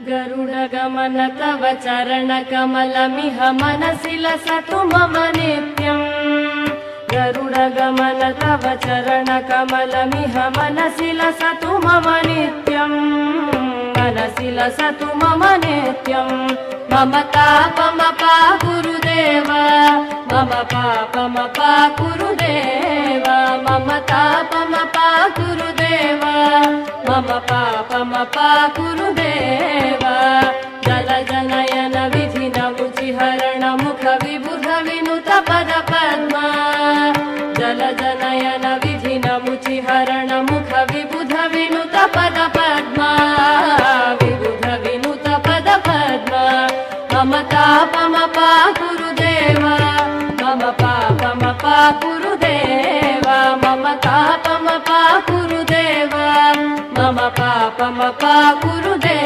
गरुडगमन तव चरणकमलमिह मनसि लसतु मम नित्यम् गरुडगमन तव चरणकमलमिह मनसि लसतु मम नित्यम् मनसि लसतु मम नित्यम् मम तापमपा गुरुदेव मम पापमपा गुरुदेव मम तापमपा गुरुदेव मम पापमपा गुरुदेव जलजनयन विधिन मुचिहरण मुख विबुध विनुत पद पद्मा जलजनयन विधिन मुचिहरण मुख विबुध विनुत पद पद्मा विबुध विनुत पद पद्मा मम तापमपा गुरुदेव मम पापमपा गुरुदेव मम तापमपा गुरुदेव मम पापमपा गुरुदेव।